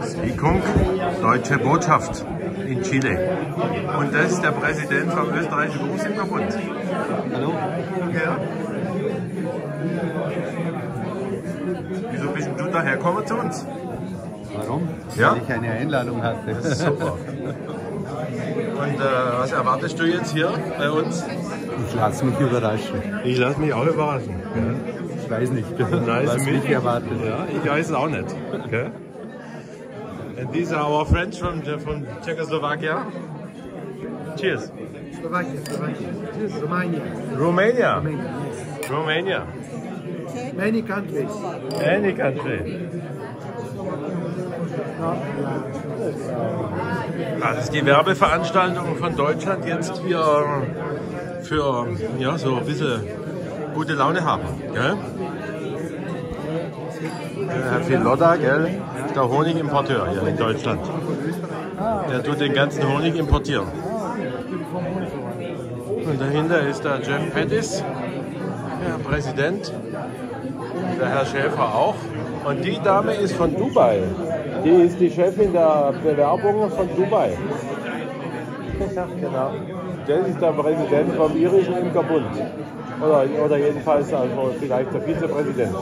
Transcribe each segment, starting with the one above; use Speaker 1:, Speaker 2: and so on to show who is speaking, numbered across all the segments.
Speaker 1: Speakung, Deutsche Botschaft in Chile. Und das ist der Präsident vom österreichischen Berufsverbund.
Speaker 2: Hallo?
Speaker 1: Ja. Wieso bist du daher gekommen zu uns?
Speaker 2: Warum?
Speaker 1: Ja?
Speaker 2: Weil ich eine Einladung hatte.
Speaker 1: Super. Und was erwartest du jetzt hier bei uns?
Speaker 2: Ich lasse mich überraschen.
Speaker 1: Ich lasse mich auch überraschen.
Speaker 2: Ich weiß nicht,
Speaker 1: Nice
Speaker 2: was mich erwartet.
Speaker 1: Ja, ich weiß es auch nicht. Okay. And these are our friends from Czechoslovakia. Cheers.
Speaker 3: Slovakia. Cheers. Romania.
Speaker 1: Romania.
Speaker 3: Yes.
Speaker 1: Romania.
Speaker 3: Many countries.
Speaker 1: Any country. Das ist die Werbeveranstaltung von Deutschland jetzt hier für ja, so ein bisschen gute Laune haben. Gell? Herr Filotta, gell? Der Honigimporteur hier in Deutschland. Der tut den ganzen Honig importieren. Und dahinter ist der Jeff Pettis, der Präsident, der Herr Schäfer auch. Und die Dame ist von Dubai. Die ist die Chefin der Bewerbungen von Dubai. Genau. Das ist der Präsident vom irischen Imkerbund. Oder jedenfalls also vielleicht der Vizepräsident.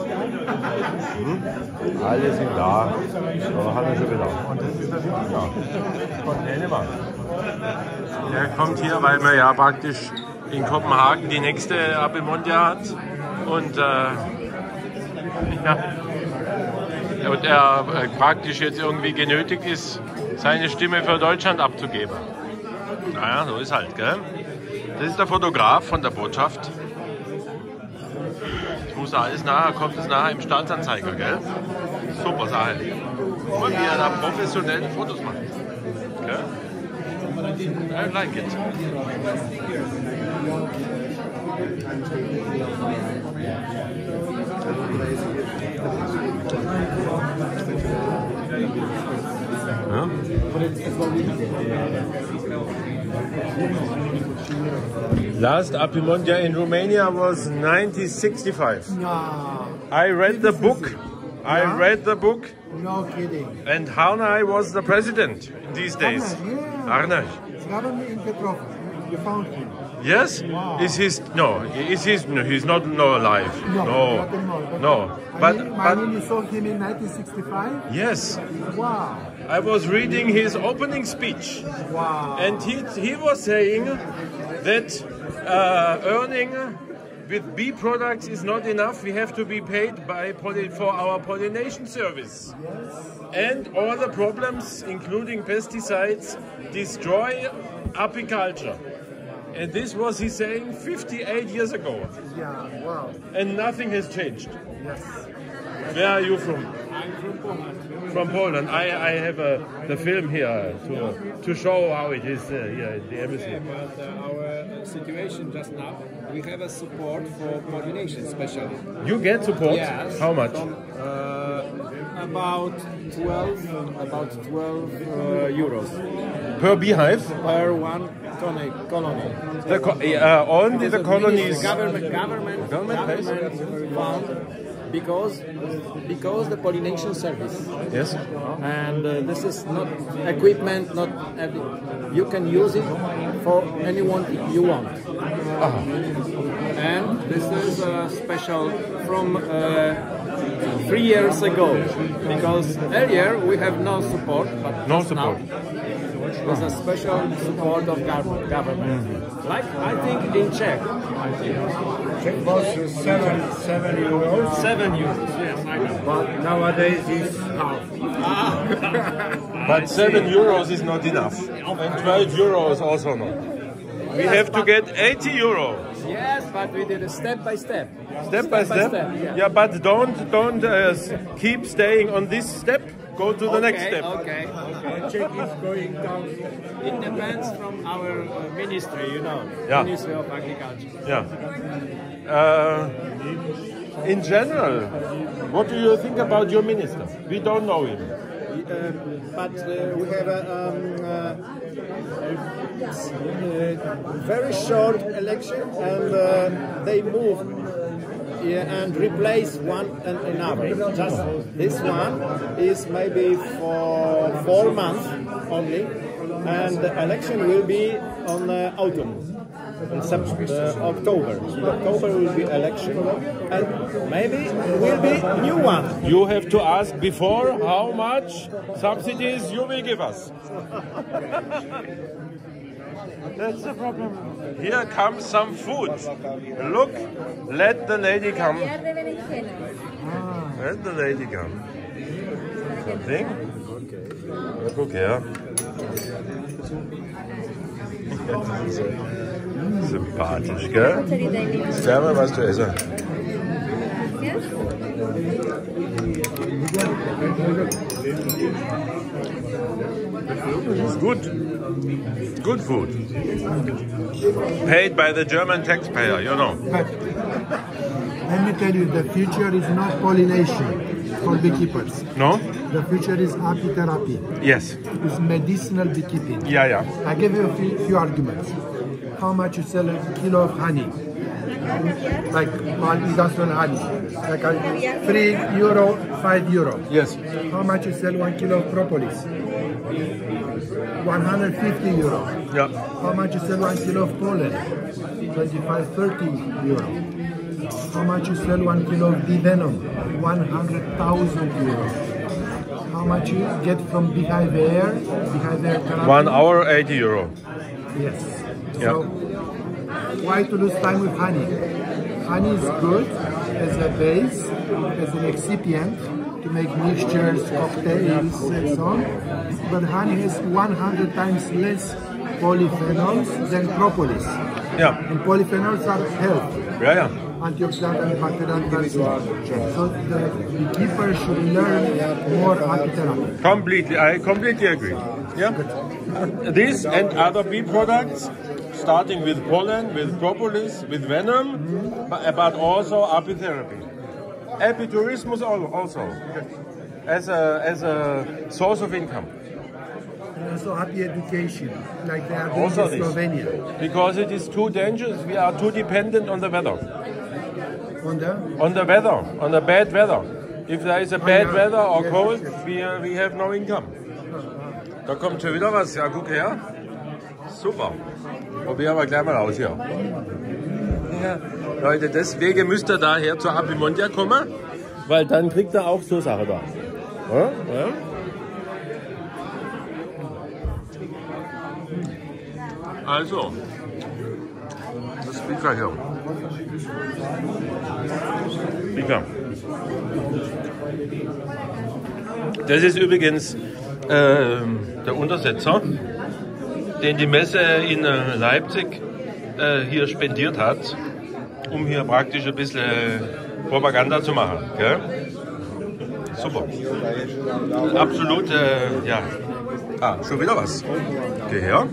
Speaker 1: Alle sind da. Oder haben wir schon wieder. Und das ist der Wikinger von Dänemark. Der kommt hier, weil man ja praktisch in Kopenhagen die nächste Abimondia hat. Und und er praktisch jetzt irgendwie genötigt ist, seine Stimme für Deutschland abzugeben. Naja, so ist halt, gell? Das ist der Fotograf von der Botschaft. Ich muss da alles nachher, kommt es nachher im Staatsanzeiger, gell? Super Sache. Und wie er da professionell Fotos macht. Gell? I like it. Ja? Last Apimondia in Romania was 1965.
Speaker 3: No.
Speaker 1: I read the book. I read the book.
Speaker 3: No kidding.
Speaker 1: And Harnai was the president in these days. Harnai.
Speaker 3: In Petrov. You found him.
Speaker 1: Yes?
Speaker 3: Wow.
Speaker 1: Is his no? He's not alive. No.
Speaker 3: I mean, you saw him in 1965.
Speaker 1: Yes.
Speaker 3: Wow.
Speaker 1: I was reading his opening speech.
Speaker 3: Wow.
Speaker 1: And he was saying that earning with bee products is not enough. We have to be paid for our pollination service.
Speaker 3: Yes.
Speaker 1: And all the problems, including pesticides, destroy apiculture. And this was he saying 58 years ago.
Speaker 3: Yeah, wow.
Speaker 1: And nothing has changed.
Speaker 3: Yes.
Speaker 1: Where are you from?
Speaker 3: I'm from Poland.
Speaker 1: From Poland. I have the film here to show how it is here in the embassy.
Speaker 4: Yeah, but our situation just now, we have a support for pollination, especially.
Speaker 1: You get support?
Speaker 4: Yes.
Speaker 1: How much?
Speaker 4: From, about 12 euros
Speaker 1: Per beehive?
Speaker 4: per one colony.
Speaker 1: Only the colonies.
Speaker 4: Government fund because the pollination service.
Speaker 1: Yes.
Speaker 4: And this is not equipment, not every, you can use it for anyone you want. And this is special from 3 years ago, because earlier we have no support, but
Speaker 1: No support.
Speaker 4: there's a special support of government. Like I think in Czech.
Speaker 3: Czech was 7 euros.
Speaker 4: 7 euros, yes, I know.
Speaker 3: But nowadays it's half.
Speaker 1: But 7 euros is not enough. And 12 euros also not. We have to get 80 euros.
Speaker 4: Yes, but we did it step by step.
Speaker 1: Step by step? Yeah, but don't keep staying on this step. Go to the next step.
Speaker 4: Okay.
Speaker 3: Czech is going down.
Speaker 4: It depends from our ministry, you know.
Speaker 1: Yeah.
Speaker 4: Ministry of Agriculture.
Speaker 1: Yeah. In general, what do you think about your minister? We don't know him.
Speaker 4: But we have a very short election, and they move and replace one another. Just this one is maybe for 4 months only, and the election will be on autumn. In October. In October will be election, and maybe will be new one.
Speaker 1: You have to ask before how much subsidies you will give us. That's the problem. Here comes some food. Look, let the lady come. Let the lady come. Something? Guck her. Sympathisch, gell? Sag mal was zu essen. It's good. Good food. Paid by the German taxpayer, you know.
Speaker 5: But let me tell you, the future is not pollination for beekeepers.
Speaker 1: No?
Speaker 5: The future is apitherapy.
Speaker 1: Yes.
Speaker 5: It's medicinal beekeeping.
Speaker 1: Yeah, yeah.
Speaker 5: I give you a few arguments. How much you sell a kilo of honey? Like one industrial honey. Like €3, €5.
Speaker 1: Yes.
Speaker 5: How much you sell 1 kilo of propolis? €150.
Speaker 1: Yeah.
Speaker 5: How much you sell 1 kilo of pollen? 25, €30. How much you sell 1 kilo of bee venom? €100,000. How much you get from beehive therapy?
Speaker 1: 1 hour, €80.
Speaker 5: Yes.
Speaker 1: Yeah.
Speaker 5: So, why to lose time with honey? Honey is good as a base, as an excipient to make mixtures, cocktails, and so on. But honey has 100 times less polyphenols than propolis.
Speaker 1: Yeah.
Speaker 5: And polyphenols are health.
Speaker 1: Yeah, yeah.
Speaker 5: Antioxidant, antibacterial, so the beekeeper should learn more apitherapy.
Speaker 1: Completely, I completely agree. Yeah. This and other bee products, starting with pollen, with propolis, with venom, but also apitherapy. Epitourismus also, as a source of income.
Speaker 5: And also happy education, like they are doing
Speaker 1: Also
Speaker 5: in Slovenia.
Speaker 1: Because it is too dangerous, we are too dependent on the weather.
Speaker 5: On the
Speaker 1: weather, on the bad weather. If there is a bad weather or cold, we have no income. Da kommt schon wieder was, ja, guck her. Super. Probieren wir gleich mal aus hier. Ja. Leute, deswegen müsst ihr daher zur Apimondia kommen, weil dann kriegt ihr auch so Sachen da. Ja? Ja? Also, das Speaker hier. Speaker. Das ist übrigens der Untersetzer, den die Messe in Leipzig hier spendiert hat, um hier praktisch ein bisschen Propaganda zu machen. Gell? Super. Absolut, ja. Ah, schon wieder was. Geh her.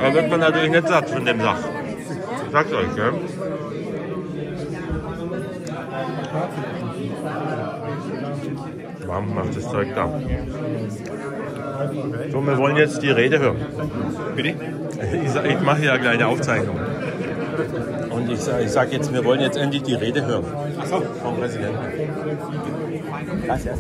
Speaker 1: Da wird man natürlich nicht satt von dem Sach. Ich sag's euch, gell? Warm macht das Zeug da. So, wir wollen jetzt die Rede hören. Bitte? Ich mache ja eine kleine Aufzeichnung. Und ich sag jetzt, wir wollen jetzt endlich die Rede hören. Ach so, vom Präsidenten. Gracias.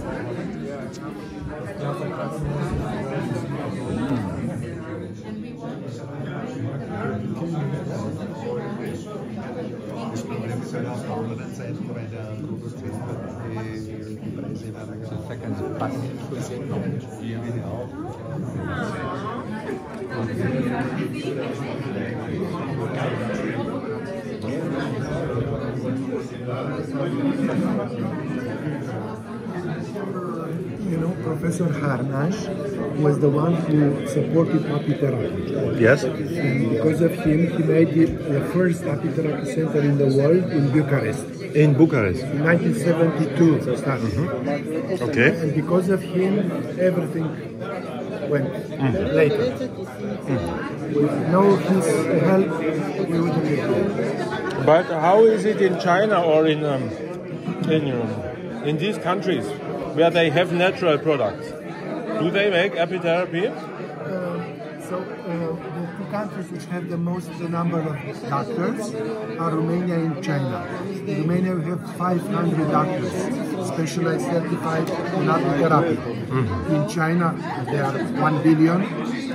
Speaker 5: You know, Professor Harnash was the one who supported apitherapy.
Speaker 1: Yes.
Speaker 5: And because of him, he made the first apitherapy center in the world in Bucharest.
Speaker 1: In Bucharest.
Speaker 5: In 1972 started.
Speaker 1: Okay.
Speaker 5: And because of him, everything went later. With no his help, we wouldn't be here.
Speaker 1: But how is it in China or in these countries where they have natural products? Do they make apitherapy?
Speaker 5: So the two countries which have the most number of doctors are Romania and China. In Romania we have 500 doctors, specialized certified in apiculture. In China there are 1 billion,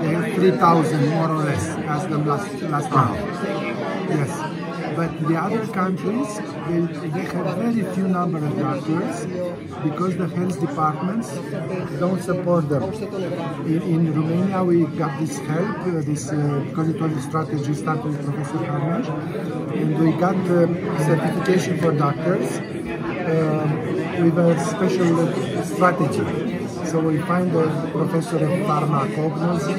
Speaker 5: they have 3,000 more or less as the last round. Yes. But the other countries, they have very few number of doctors because the health departments don't support them. In Romania, we got this help, because it was a strategy started with Professor Ellmann, and we got certification for doctors with a special strategy. So we find a professor of pharmacognosy,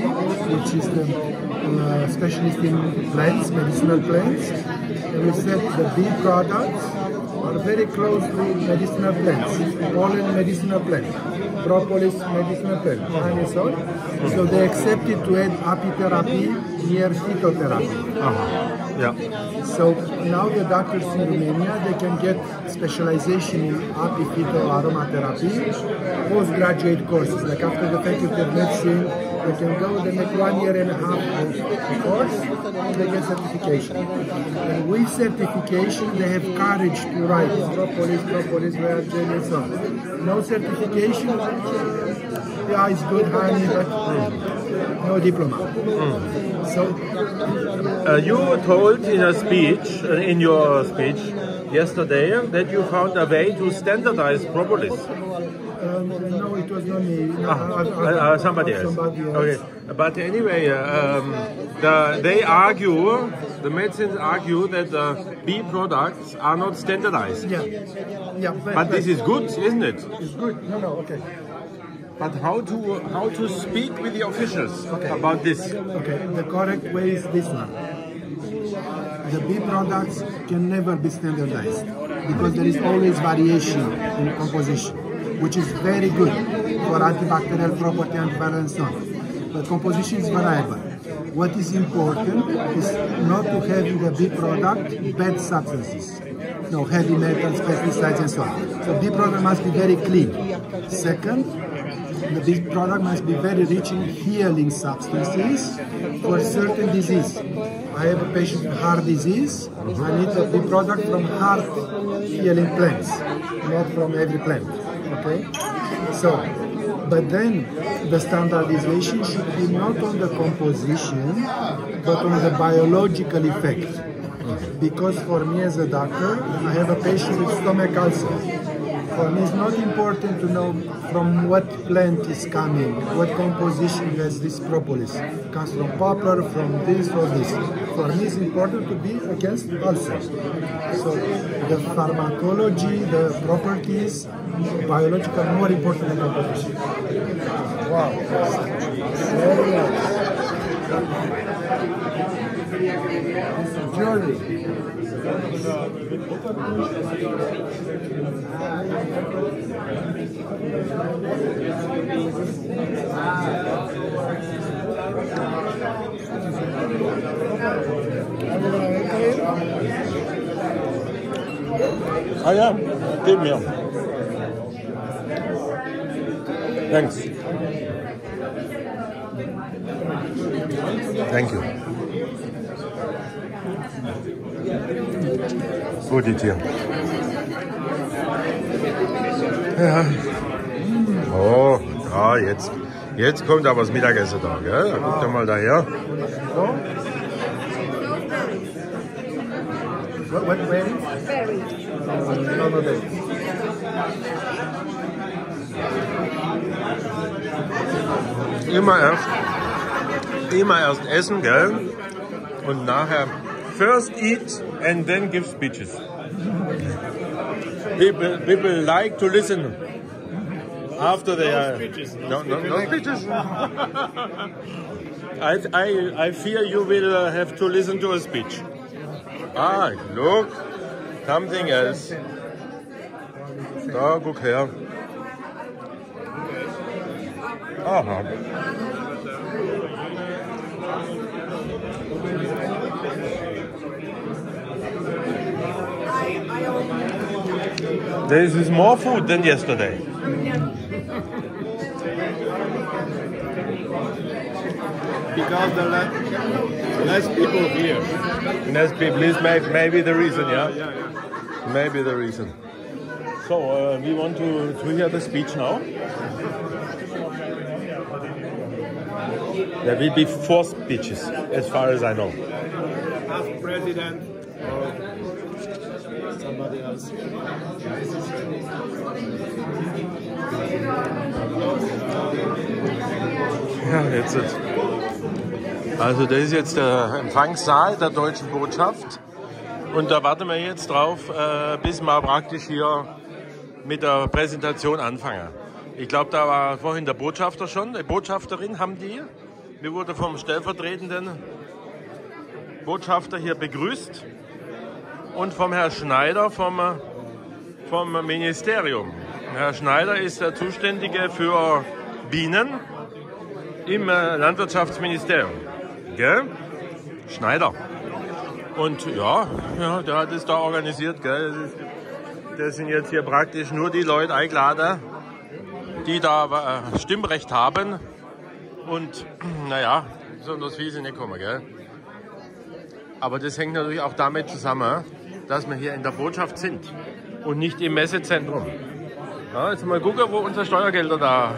Speaker 5: which is the specialist in plants, medicinal plants. And we said the bee products are very closely medicinal plants. Pollen, medicinal plant. Propolis, medicinal plant. And so on. So they accepted to add apitherapy near phytotherapy.
Speaker 1: Yeah.
Speaker 5: So now the doctors in Romania, they can get specialization in apiphyto aromatherapy, postgraduate courses, like after the faculty of medicine, they can go, they make 1.5 years of course, and they get certification. And with certification, they have courage to write propolis, vergen, and so on. No certification, yeah, it's good honey, but no diploma. So
Speaker 1: you told in a speech, in your speech yesterday, that you found a way to standardize propolis.
Speaker 5: No, it was not me. No,
Speaker 1: somebody else. Okay, but anyway, they argue, the medicines argue that bee products are not standardized.
Speaker 5: Yeah, yeah.
Speaker 1: But this is good, isn't it?
Speaker 5: It's good. No, okay.
Speaker 1: But how to speak with the officials about this?
Speaker 5: Okay, the correct way is this one. The bee products can never be standardized because there is always variation in composition, which is very good for antibacterial property, antiviral and so on. But composition is variable. What is important is not to have in the bee product bad substances. No heavy metals, pesticides and so on. So bee product must be very clean. Second, the bee product must be very rich in healing substances for certain disease. I have a patient with heart disease. I need a bee product from heart healing plants, not from every plant. Okay? So, but then the standardization should be not on the composition, but on the biological effect. Because for me as a doctor, I have a patient with stomach ulcer. For me, it's not important to know from what plant is coming, what composition has this propolis. It comes from poplar, from this or this. For me, it's important to be against ulcer. So the pharmacology, the properties, biological, are more important than composition. Wow. Very nice. This is jewelry.
Speaker 1: Ah yeah, give me. Thanks. Thank you. Gut, die Tier. Ja. Oh, ja, jetzt kommt aber das Mittagessen da, gell? Guck doch mal daher.
Speaker 5: What berry? Berry.
Speaker 1: Immer erst essen, gell? Und nachher first eat and then give speeches. People like to listen after they are. No speeches. I fear you will have to listen to a speech. Ah, look, something else. Da, guck her. Aha. This is more food than yesterday.
Speaker 4: because the less people here.
Speaker 1: Less people is maybe the reason, yeah? Maybe the reason. So, we want to hear the speech now. There will be 4 speeches, as far as I know.
Speaker 4: Ask President or somebody else.
Speaker 1: Ja, jetzt. Also das ist jetzt der Empfangssaal der Deutschen Botschaft. Und da warten wir jetzt drauf, bis wir praktisch hier mit der Präsentation anfangen. Ich glaube, da war vorhin der Botschafter schon, die Botschafterin haben die. Wir wurden vom stellvertretenden Botschafter hier begrüßt und vom Herrn Schneider vom Ministerium. Herr Schneider ist der Zuständige für Bienen im Landwirtschaftsministerium. Gell? Schneider. Und ja, der hat es da organisiert. Gell? Das sind jetzt hier praktisch nur die Leute eingeladen, die da Stimmrecht haben. Und naja, besonders viele sind nicht gekommen. Gell? Aber das hängt natürlich auch damit zusammen, dass wir hier in der Botschaft sind und nicht im Messezentrum. Ja, jetzt mal gucken, wo unsere Steuergelder da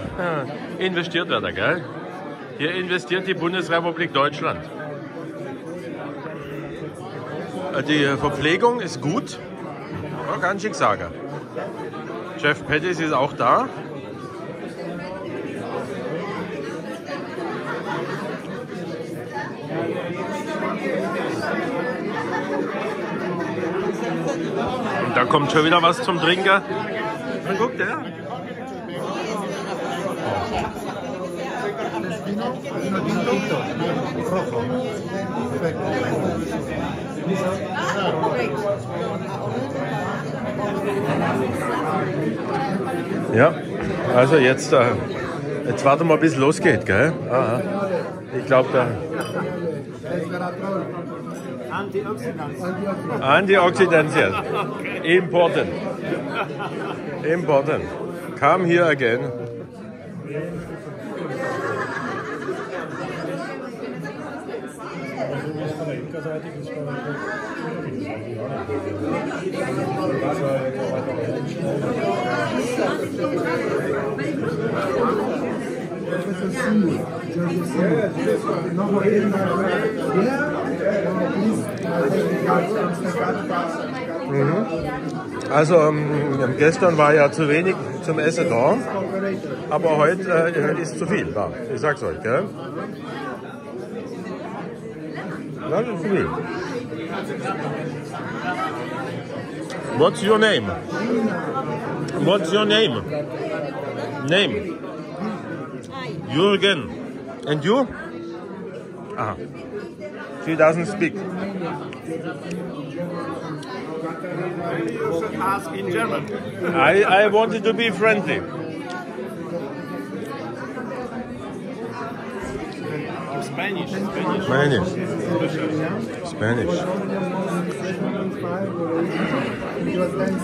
Speaker 1: investiert werden. Gell? Hier investiert die Bundesrepublik Deutschland. Die Verpflegung ist gut, ja, kann ich sagen. Chef Pettis ist auch da. Und da kommt schon wieder was zum Trinken. Dann guckt der. Ja, also jetzt warten wir, bis es losgeht, gell? Aha. Ich glaube, da. Antioxidants, yes. Important. Important. Come here again. Also gestern war ja zu wenig zum Essen da, aber heute ist zu viel da. Ich sag's euch, gell? Das ist zu viel. What's your name? What's your name? Name? Jürgen. And you? Ah. She doesn't speak.
Speaker 4: Ask in German.
Speaker 1: I wanted to be friendly.
Speaker 4: Spanish.
Speaker 1: Spanish.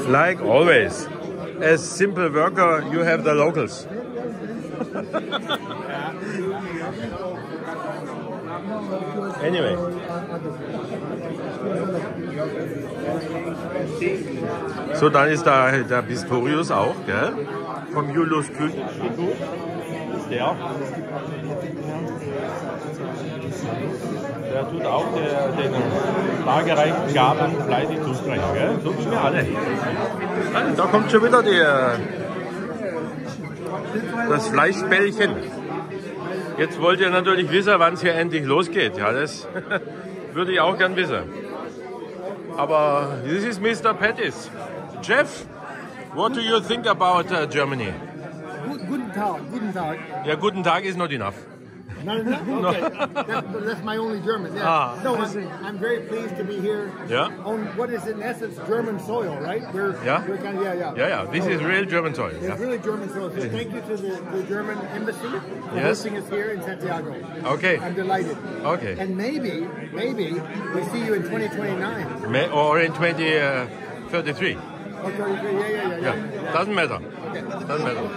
Speaker 1: Like always, as simple worker, you have the locals. Anyway. So, dann ist da der Pistorius auch, gell? Vom Julius Kücheninstitut. Der tut auch den dargereichten Gaben fleißig zusprechen, gell? So wie wir alle. Also, da kommt schon wieder das Fleischbällchen. Jetzt wollt ihr natürlich wissen, wann es hier endlich losgeht. Ja, das würde ich auch gern wissen. Aber this is Mr. Pettis. Jeff, what do you think about Germany?
Speaker 5: Guten Tag, guten Tag.
Speaker 1: Yeah, guten Tag is not enough.
Speaker 5: Not enough? Okay. That's my only German. Yeah. No, I'm very pleased to be here on what is in essence German soil, right? We're kind of,
Speaker 1: Yeah, this is real German soil.
Speaker 5: It's really German soil. So thank you to the German embassy for hosting us here in Santiago.
Speaker 1: Okay.
Speaker 5: I'm delighted.
Speaker 1: Okay.
Speaker 5: And maybe we see you in 2029.
Speaker 1: Or in 2033.
Speaker 5: Oh, 33, yeah.
Speaker 1: Doesn't matter.
Speaker 5: Okay.
Speaker 1: Doesn't matter.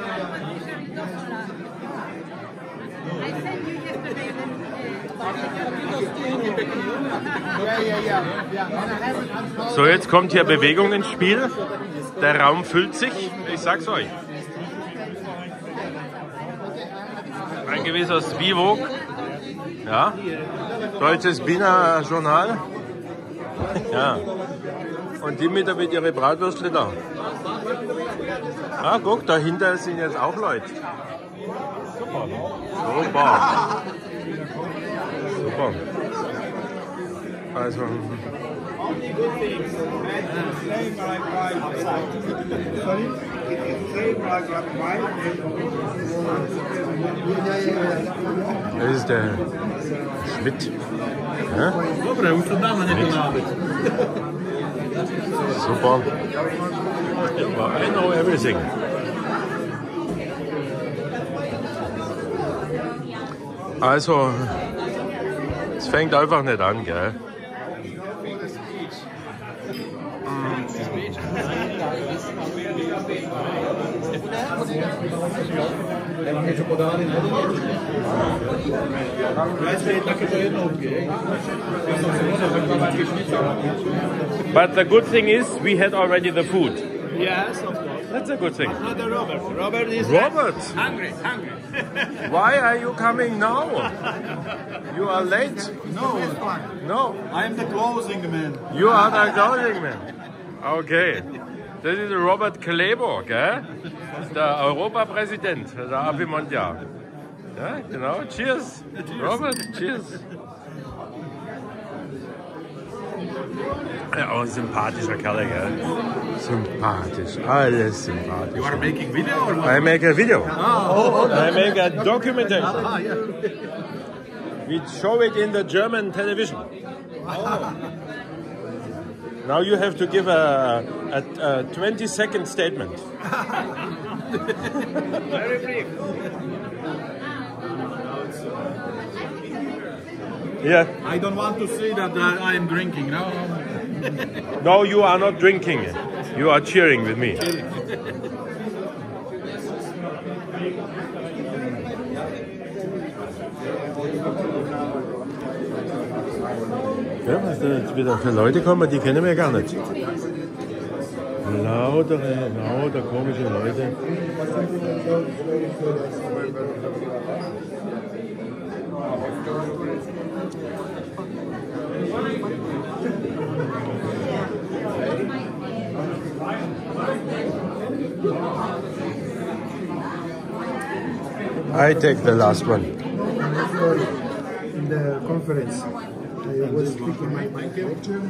Speaker 1: So, jetzt kommt hier Bewegung ins Spiel. Der Raum füllt sich, ich sag's euch. Ein gewisser Spivok. Ja. Deutsches Bina Journal. Ja. Und die mit ihre Bratwürste da. Ah, guck, dahinter sind jetzt auch Leute. Super. Super. Super. Also. Das ist der Schmidt. Ja? Super. I know everything. Also, es fängt einfach nicht an, gell? But the good thing is, we had already the food.
Speaker 4: Yes, of course.
Speaker 1: That's a good thing.
Speaker 4: Another Robert. Robert is
Speaker 1: Robert,
Speaker 4: hungry.
Speaker 1: why are you coming now? You are late.
Speaker 5: No, it's fine.
Speaker 1: No,
Speaker 5: I am the closing man.
Speaker 1: you are the closing man. Okay. Das ist Robert Kleber, gell? Der Europapräsident der Apimont-Jahr. Ja, genau. Cheers. Robert, cheers. Ja, auch ein sympathischer Kerl, gell? Sympathisch, alles sympathisch.
Speaker 5: You are making video or what?
Speaker 1: I make a video. I make a documentation.
Speaker 5: Yeah.
Speaker 1: We show it in the German television. Now you have to give a 20-second statement.
Speaker 4: Very brief.
Speaker 1: Yeah.
Speaker 5: I don't want to say that I am drinking, no?
Speaker 1: No, you are not drinking. You are cheering with me. Ja, was da jetzt wieder für Leute kommen, die kennen wir gar nicht. Lauter komische Leute. I take the last one.
Speaker 5: In the conference, I was speaking my lecture.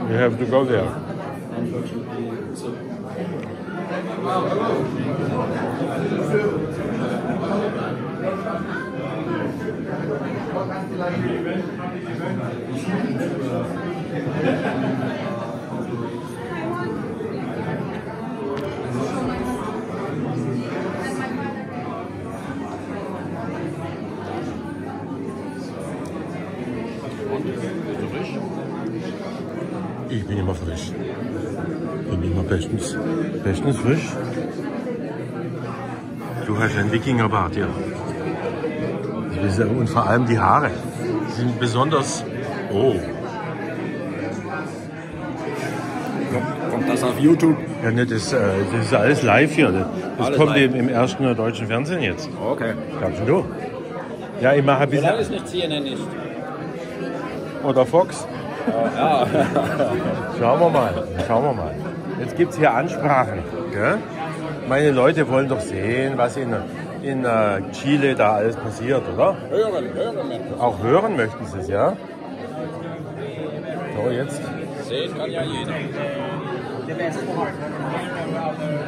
Speaker 1: You have to go there. Ich bin immer frisch. Ich bin immer bestens frisch. Du hast einen Wikingerbart, ja. Und vor allem die Haare sind besonders... Oh.
Speaker 2: Kommt das auf YouTube?
Speaker 1: Ja, ne, das ist alles live hier. Das
Speaker 2: Alles
Speaker 1: kommt
Speaker 2: live.
Speaker 1: im ersten deutschen Fernsehen jetzt.
Speaker 2: Okay.
Speaker 1: Glaubst du? Ja, ich mache ein bisschen...
Speaker 2: Solange es nicht CNN nicht.
Speaker 1: Oder Fox.
Speaker 2: Ja.
Speaker 1: Schauen wir mal. Jetzt gibt es hier Ansprachen. Gell? Meine Leute wollen doch sehen, was in Chile da alles passiert, oder?
Speaker 2: Hören.
Speaker 1: Auch hören möchten sie es, ja? So, jetzt.
Speaker 2: Sehen kann ja jeder.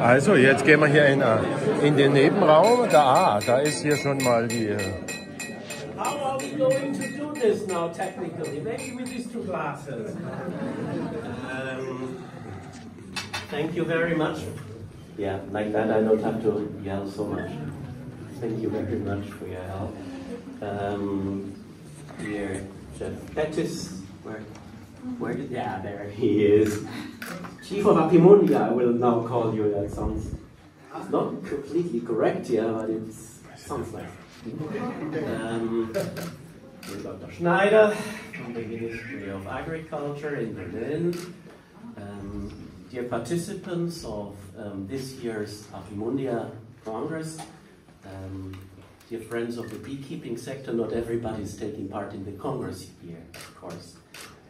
Speaker 1: Also, jetzt gehen wir hier in den Nebenraum. Da ist hier schon mal die...
Speaker 6: How are we going to do this now technically? Maybe with these two glasses. Thank you very much. Yeah, like that I don't have to yell so much. Thank you very much for your help. Dear Jeff Pettis, Where did, yeah, there he is. Chief of Apimundia, I will now call you. That sounds not completely correct, yeah, but it sounds like. Dr. Schneider from the Ministry of Agriculture in Berlin. Dear participants of this year's Apimundia Congress, dear friends of the beekeeping sector, not everybody is taking part in the Congress here, of course.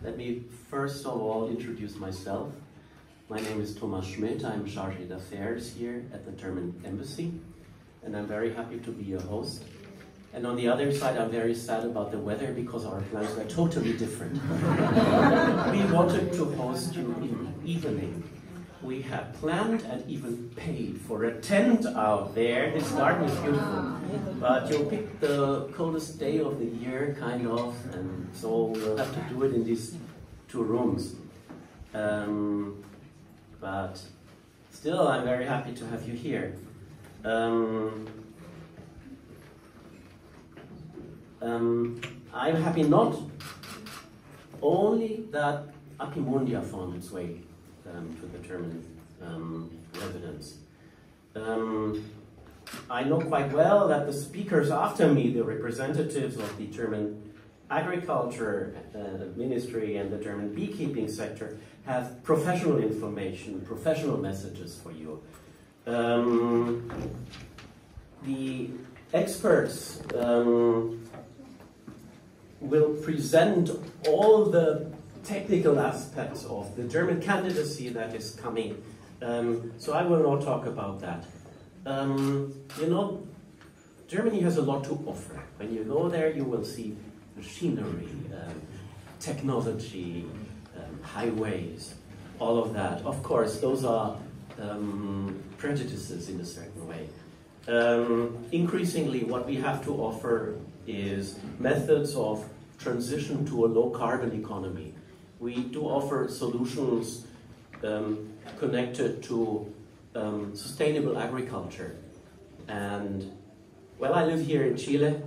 Speaker 6: Let me first of all introduce myself. My name is Thomas Schmidt. I'm Chargé d'Affaires here at the German Embassy, and I'm very happy to be your host. And on the other side, I'm very sad about the weather because our plans were totally different. We wanted to host you in the evening. We had planned and even paid for a tent out there. This garden is beautiful, but you picked the coldest day of the year, kind of, and so we'll have to do it in these 2 rooms. But still, I'm very happy to have you here. I'm happy not only that Apimundia found its way to the German residents. I know quite well that the speakers after me, the representatives of the German Agriculture Ministry and the German beekeeping sector, have professional information, professional messages for you. The experts will present all the technical aspects of the German candidacy that is coming. So I will not talk about that. You know, Germany has a lot to offer. When you go there, you will see machinery, technology, highways, all of that. Of course, those are prejudices in a certain way. Increasingly, what we have to offer is methods of transition to a low-carbon economy. We do offer solutions connected to sustainable agriculture. And, well, I live here in Chile.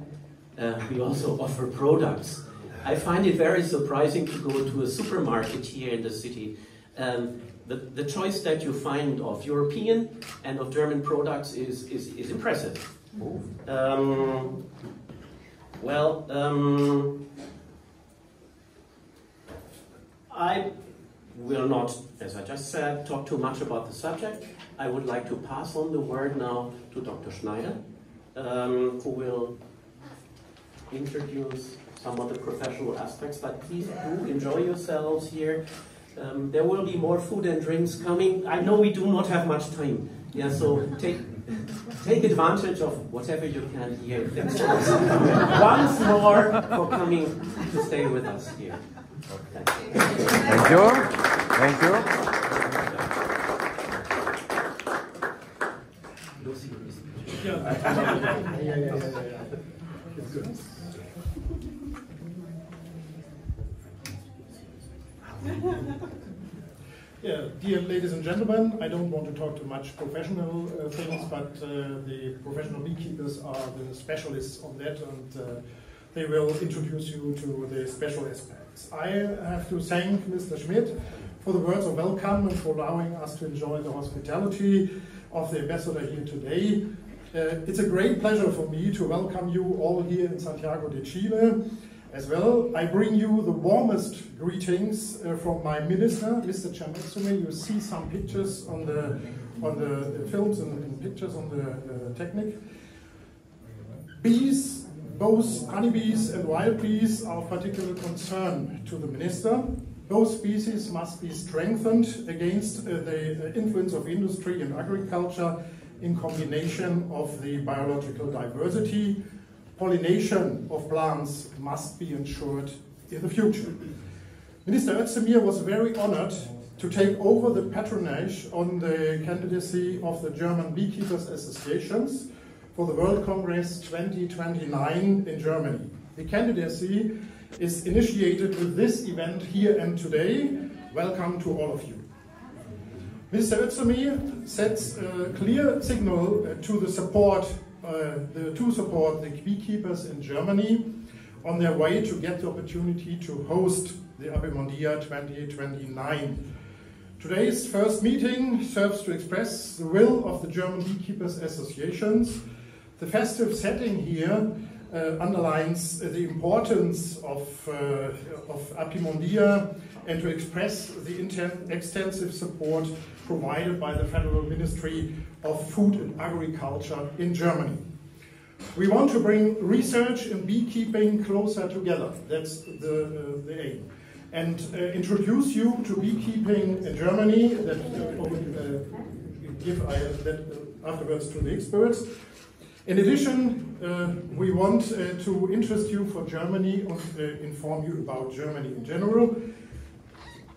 Speaker 6: We also offer products. I find it very surprising to go to a supermarket here in the city. The choice that you find of European and of German products is impressive. I will not, as I just said, talk too much about the subject. I would like to pass on the word now to Dr. Schneider, who will introduce some of the professional aspects, but please do enjoy yourselves here. There will be more food and drinks coming. I know we do not have much time, yeah, so take advantage of whatever you can here. Thanks once more for coming to stay with us here. Okay.
Speaker 1: Thank you. Thank you.
Speaker 3: It's good. Yeah, dear ladies and gentlemen, I don't want to talk too much professional things, but the professional beekeepers are the specialists on that, and they will introduce you to the special aspects. I have to thank Mr. Schmidt for the words of welcome and for allowing us to enjoy the hospitality of the ambassador here today. It's a great pleasure for me to welcome you all here in Santiago de Chile. As well, I bring you the warmest greetings from my minister, Mr. Chametsume. You see some pictures on the films and pictures on the technique. Bees, both honeybees and wild bees, are of particular concern to the minister. Both species must be strengthened against the influence of industry and agriculture in combination of the biological diversity. Pollination of plants must be ensured in the future. Minister Özdemir was very honored to take over the patronage on the candidacy of the German Beekeepers Associations for the World Congress 2029 in Germany. The candidacy is initiated with this event here and today. Welcome to all of you. Mr. Özdemir sets a clear signal to support the beekeepers in Germany on their way to get the opportunity to host the Abimondia 2029. Today's first meeting serves to express the will of the German Beekeepers Associations. The festive setting here underlines the importance of Abimondia and to express the extensive support provided by the Federal Ministry of Food and Agriculture in Germany. We want to bring research and beekeeping closer together. That's the aim. And introduce you to beekeeping in Germany, that give afterwards to the experts. In addition, we want to interest you for Germany and inform you about Germany in general.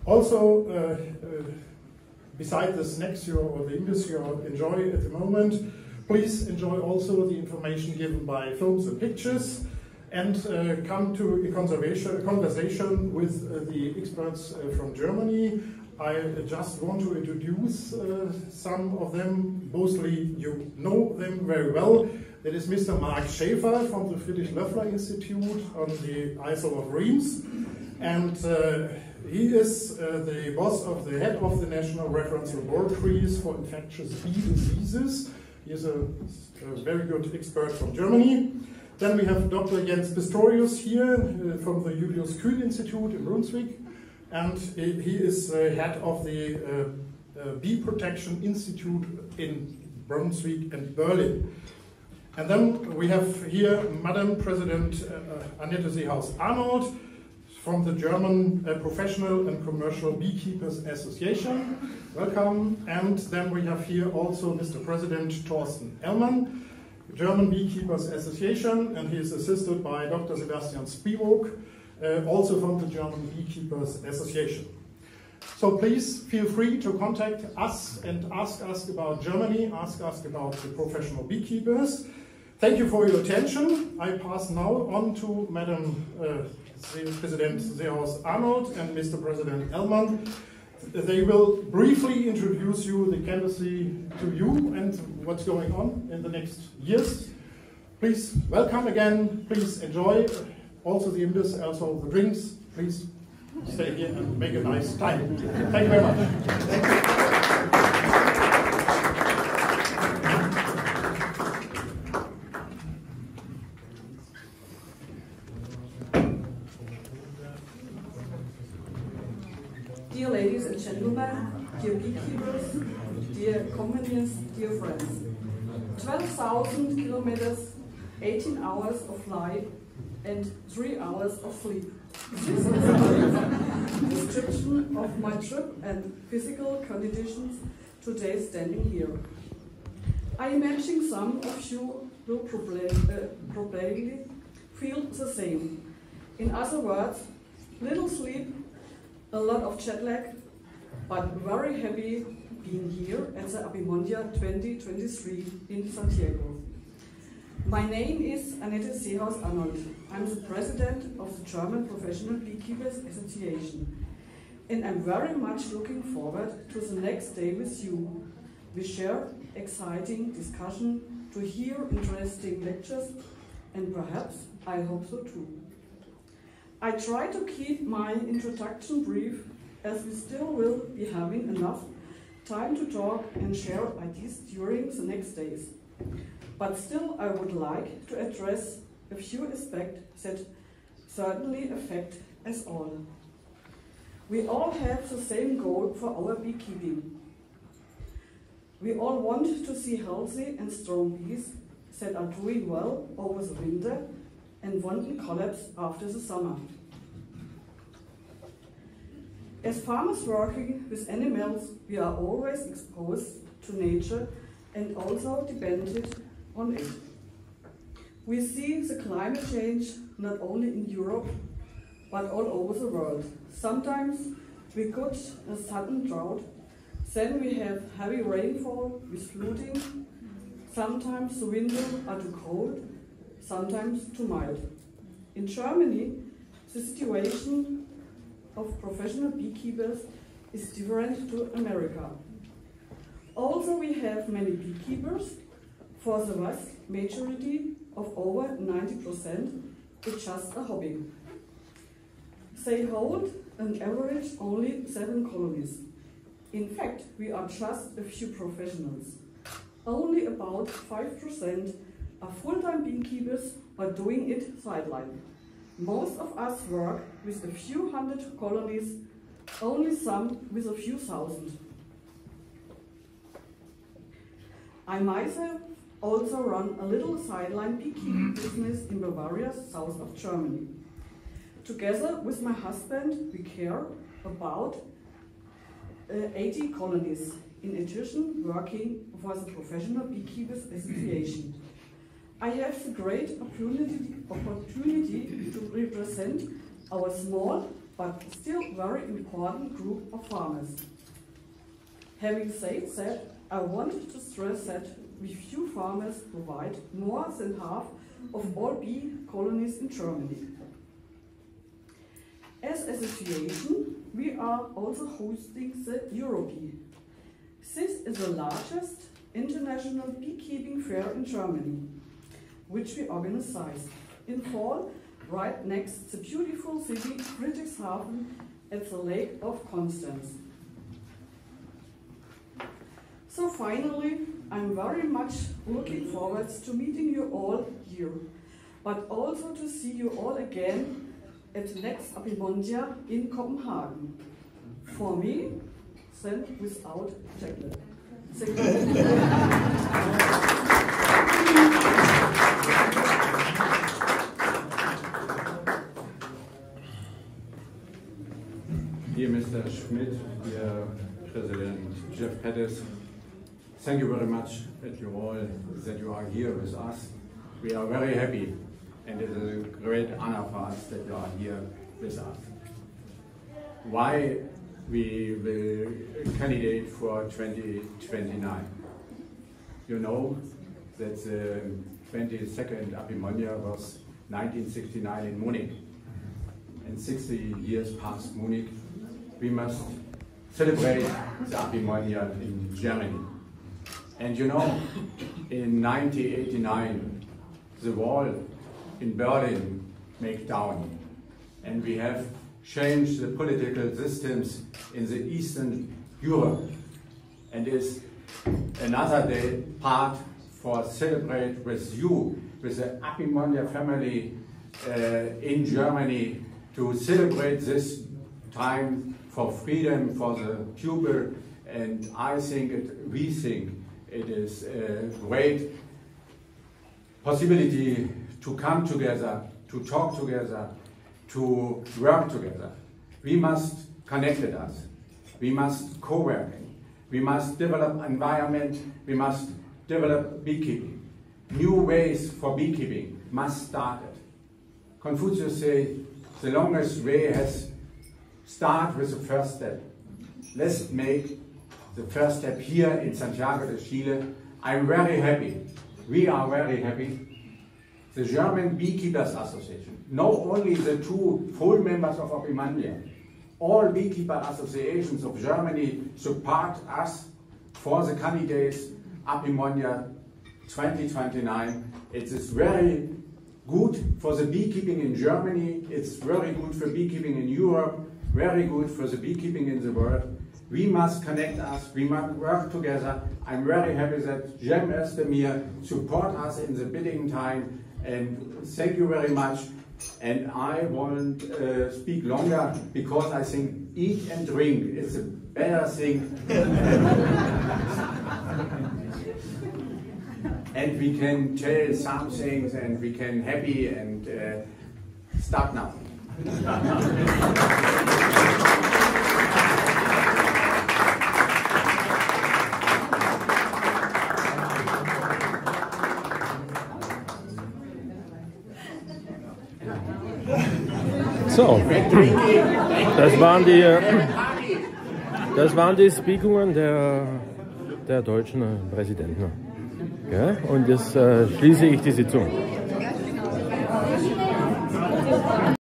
Speaker 3: Also, beside the snacks you or the Imbiss you enjoy at the moment, please enjoy also the information given by films and pictures, and come to a conversation with the experts from Germany. I just want to introduce some of them. Mostly you know them very well. That is Mr. Mark Schäfer from the Friedrich Löffler Institute on the Isle of Reims. And he is the boss of the head of the National Reference Laboratories for Infectious Bee Diseases. He is a very good expert from Germany. Then we have Dr. Jens Pistorius here from the Julius Kühn Institute in Brunswick. And he is head of the Bee Protection Institute in Brunswick and Berlin. And then we have here Madam President Annette Seehaus-Arnold from the German Professional and Commercial Beekeepers Association. Welcome. And then we have here also Mr. President Thorsten Ellmann, German Beekeepers Association, and he is assisted by Dr. Sebastian Speewog, also from the German Beekeepers Association. So please feel free to contact us and ask us about Germany, ask us about the professional beekeepers. Thank you for your attention. I pass now on to Madam President Seehaus-Arnold and Mr. President Ellmann. They will briefly introduce you the candidacy to you and what's going on in the next years. Please welcome again. Please enjoy also the Imbiss, also the drinks. Please stay here and make a nice time. Thank you very much. Thank you.
Speaker 7: Dear ladies and gentlemen, dear beekeepers, dear companions, dear friends. 12,000 kilometers, 18 hours of flight, and 3 hours of sleep. This is a description of my trip and physical conditions today standing here. I imagine some of you will probably feel the same. In other words, little sleep, a lot of jet lag, but very happy being here at the Abimondia 2023 in Santiago. My name is Annette Seehaus-Arnold. I'm the president of the German Professional Beekeepers Association. And I'm very much looking forward to the next day with you. We share exciting discussion, to hear interesting lectures, and perhaps I hope so too. I try to keep my introduction brief, as we still will be having enough time to talk and share ideas during the next days. But still, I would like to address a few aspects that certainly affect us all. We all have the same goal for our beekeeping. We all want to see healthy and strong bees that are doing well over the winter and won't collapse after the summer. As farmers working with animals, we are always exposed to nature and also dependent on it. We see the climate change not only in Europe, but all over the world. Sometimes we get a sudden drought, then we have heavy rainfall with flooding. Sometimes the winters are too cold, sometimes too mild. In Germany, the situation of professional beekeepers is different to America. Also, we have many beekeepers. For the vast majority of over 90%, it's just a hobby. They hold an average only 7 colonies. In fact, we are just a few professionals. Only about 5% are full-time beekeepers or doing it sideline. Most of us work with a few hundred colonies, only some with a few thousand. I myself also run a little sideline beekeeping business in Bavaria, south of Germany. Together with my husband, we care about 80 colonies, in addition working for the Professional Beekeepers Association. I have the great opportunity to represent our small but still very important group of farmers. Having said that, I wanted to stress that we few farmers provide more than half of all bee colonies in Germany. As an association, we are also hosting the EuroBee. This is the largest international beekeeping fair in Germany, which we organize in fall right next to the beautiful city Friedrichshafen at the Lake of Constance. So finally, I'm very much looking forward to meeting you all here, but also to see you all again at the next Apimondia in Copenhagen. For me, sent without chocolate. Thank you.
Speaker 8: Dear Mr. Schmidt, dear President Jeff Pettis, thank you very much that you are here with us. We are very happy, and it is a great honor for us that you are here with us. Why we will candidate for 2029? You know that the 22nd Apimondia was 1969 in Munich, and 60 years past Munich. We must celebrate the Apimondia in Germany. And you know, in 1989, the wall in Berlin made down, and we have changed the political systems in the Eastern Europe, and is another day part for celebrate with you, with the Apimondia family in Germany, to celebrate this time for freedom for the pupil. And we think it is a great possibility to come together, to talk together, to work together. We must connect us. We must co-working. We must develop environment. We must develop beekeeping. New ways for beekeeping must start it. Confucius says the longest way has start with the first step. Let's make the first step here in Santiago de Chile. I'm very happy. We are very happy. The German Beekeepers Association, not only the 2 full members of Apimondia, all beekeeper associations of Germany support us for the candidates Apimondia 2029. It is very good for the beekeeping in Germany. It's very good for beekeeping in Europe. Very good for the beekeeping in the world. We must connect us, we must work together. I'm very happy that Jem Özdemir support us in the bidding time, and thank you very much. And I won't speak longer, because I think eat and drink is a better thing. And we can tell some things, and we can happy and start now.
Speaker 1: So, das waren die Speakungen der deutschen Präsidenten. Ja, und jetzt schließe ich die Sitzung.